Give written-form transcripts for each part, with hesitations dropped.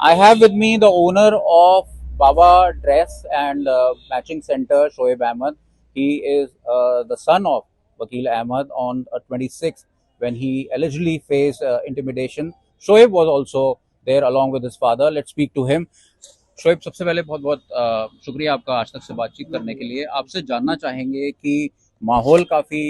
I have with me the owner of Baba Dress and Matching Center, Shoaib Ahmed. He is the son of Wakil Ahmed on 26th when he allegedly faced intimidation. Shoaib was also there along with his father. Let's speak to him. Shoaib, सबसे पहले बहुत बहुत शुक्रिया आपका आज तक से बातचीत करने के लिए। आपसे जानना चाहेंगे कि माहौल काफ़ी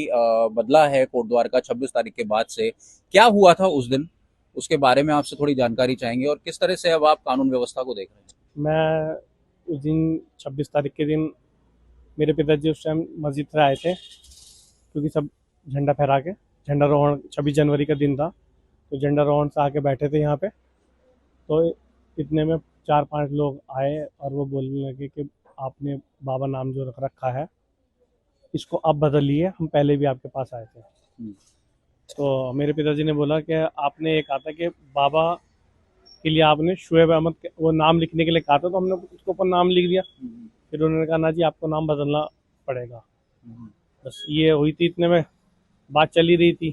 बदला है कोटद्वार का 26 तारीख के बाद से। क्या हुआ था उस दिन, उसके बारे में आपसे थोड़ी जानकारी चाहेंगे और किस तरह से अब आप कानून व्यवस्था को देख रहे हैं। मैं उस दिन 26 तारीख के दिन मेरे पिताजी उस टाइम मस्जिद से आए थे, क्योंकि सब झंडा फहरा के, झंडा रोहण 26 जनवरी का दिन था, तो झंडा रोहण से आके बैठे थे यहाँ पे। तो इतने में 4-5 लोग आए और वो बोलने लगे कि आपने बाबा नाम जो रख रखा है इसको अब बदलिए, हम पहले भी आपके पास आए थे। तो मेरे पिताजी ने बोला कि आपने ये कहा था कि बाबा के लिए आपने शोएब अहमद वो नाम लिखने के लिए कहा था, तो हमने उसके ऊपर नाम लिख दिया। फिर उन्होंने कहा ना जी, आपको नाम बदलना पड़ेगा। बस ये हुई थी, इतने में बात चली रही थी।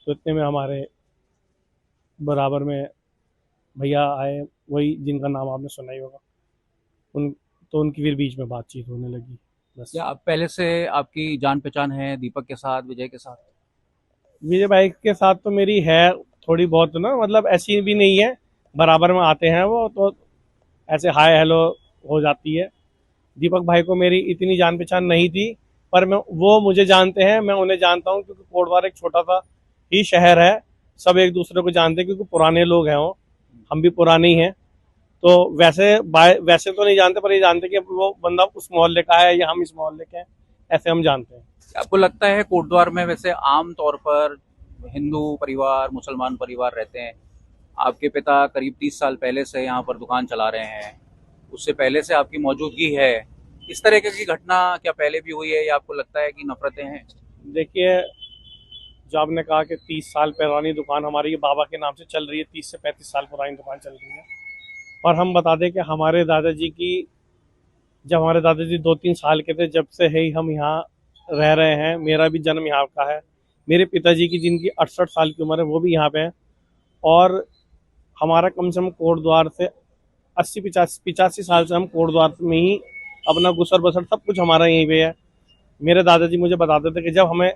तो इतने में हमारे बराबर में भैया आए, वही जिनका नाम आपने सुना ही होगा, तो उनकी फिर बीच में बातचीत होने लगी। बस। क्या आप पहले से आपकी जान पहचान है दीपक के साथ, विजय के साथ? विजय भाई के साथ तो मेरी है थोड़ी बहुत ना, मतलब ऐसी भी नहीं है, बराबर में आते हैं वो, तो ऐसे हाय हेलो हो जाती है। दीपक भाई को मेरी इतनी जान पहचान नहीं थी, पर वो मुझे जानते हैं, मैं उन्हें जानता हूँ, क्योंकि कोटद्वार एक छोटा सा ही शहर है। सब एक दूसरे को जानते हैं, क्योंकि पुराने लोग हैं वो, हम भी पुराने ही हैं। तो वैसे तो नहीं जानते, पर ये जानते कि वो बंदा उस मोहल्ले का है या हम इस मोहल्ले के हैं, ऐसे हम जानते हैं। आपको लगता है कोटद्वार में वैसे आम तौर पर हिंदू परिवार, मुसलमान परिवार रहते हैं? आपके पिता करीब 30 साल पहले से यहाँ पर दुकान चला रहे हैं, उससे पहले से आपकी मौजूदगी है। इस तरह की घटना क्या पहले भी हुई है या आपको लगता है कि नफरतें हैं? देखिए, जो आपने कहा कि 30 साल पुरानी दुकान हमारी बाबा के नाम से चल रही है, 30 से 35 साल पुरानी दुकान चल रही है। और हम बता दें कि हमारे दादाजी की, जब हमारे दादाजी 2-3 साल के थे, जब से ही हम यहाँ रह रहे हैं। मेरा भी जन्म यहाँ का है, मेरे पिताजी की जिनकी 68 साल की उम्र है वो भी यहाँ पे है। और हमारा कम से कम कोटद्वार से 80-85 साल से हम कोटद्वार में ही अपना गुसर बसर सब कुछ हमारा यहीं पे है। मेरे दादाजी मुझे बताते थे कि जब हमें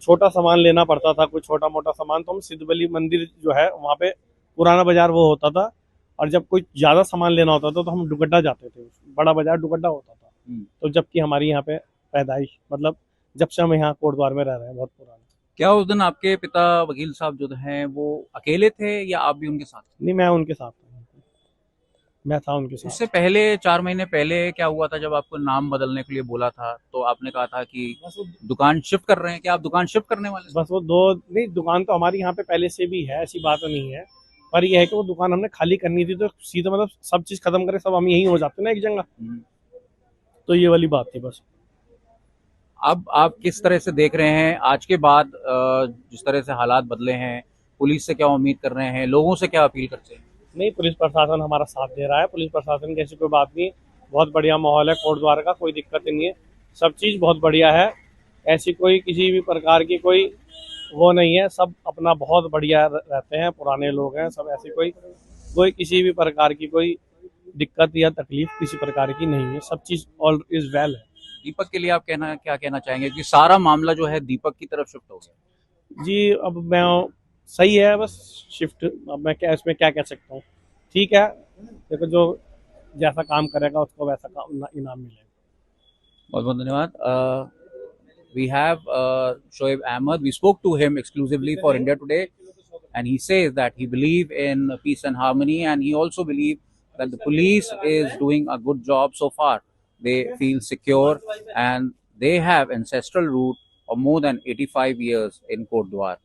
छोटा सामान लेना पड़ता था, कोई छोटा मोटा सामान, तो हम सिद्धबली मंदिर जो है वहाँ पे पुराना बाजार वो होता था, और जब कोई ज़्यादा सामान लेना होता था तो हम डुगड्डा जाते थे, बड़ा बाजार डुगड्डा होता था। तो जबकि हमारी यहाँ पे पैदाइश, मतलब जब से हम यहाँ कोटद्वार में रह रहे हैं, बहुत पुराना। क्या उस दिन आपके पिता वकील साहब जो हैं वो अकेले थे या आप भी उनके साथ? नहीं, मैं उनके साथ था, मैं था उनके साथ। इससे पहले 4 महीने पहले क्या हुआ था जब आपको नाम बदलने के लिए बोला था, तो आपने कहा था कि दुकान शिफ्ट कर रहे हैं? क्या आप दुकान शिफ्ट करने वाले हैं? बस वो दो नहीं, दुकान तो हमारी यहाँ पे पहले से भी है, ऐसी बात नहीं है। पर यह है कि वो दुकान हमने खाली करनी थी, तो सीधा मतलब सब चीज़ खत्म करे, सब हम यहीं हो जाते ना एक जगह। तो ये वाली बात थी बस। अब आप किस तरह से देख रहे हैं आज के बाद, जिस तरह से हालात बदले हैं? पुलिस से क्या उम्मीद कर रहे हैं, लोगों से क्या अपील करते हैं? नहीं, पुलिस प्रशासन हमारा साथ दे रहा है, पुलिस प्रशासन की ऐसी कोई बात नहीं। बहुत बढ़िया माहौल है कोटद्वार का, कोई दिक्कत नहीं है, सब चीज़ बहुत बढ़िया है। ऐसी कोई किसी भी प्रकार की कोई वो नहीं है, सब अपना बहुत बढ़िया रहते हैं, पुराने लोग हैं सब। ऐसी कोई कोई किसी भी प्रकार की कोई दिक्कत या तकलीफ किसी प्रकार की नहीं है, सब चीज़ ऑल इज वेल है। दीपक के लिए आप क्या कहना चाहेंगे कि सारा मामला जो है दीपक की तरफ शिफ्ट हो गया? जी, अब मैं सही है बस शिफ्ट, अब मैं क्या इसमें क्या कह सकता हूँ। ठीक है, देखो जो जैसा काम करेगा उसको वैसा काम इनाम मिलेगा। बहुत बहुत धन्यवाद। We have Shoaib Ahmed. We spoke to him exclusively for India Today, and he says that he believes in peace and harmony, and he also believes that the police is doing a good job so far. They feel secure, and they have ancestral root of more than 85 years in Kotdwar.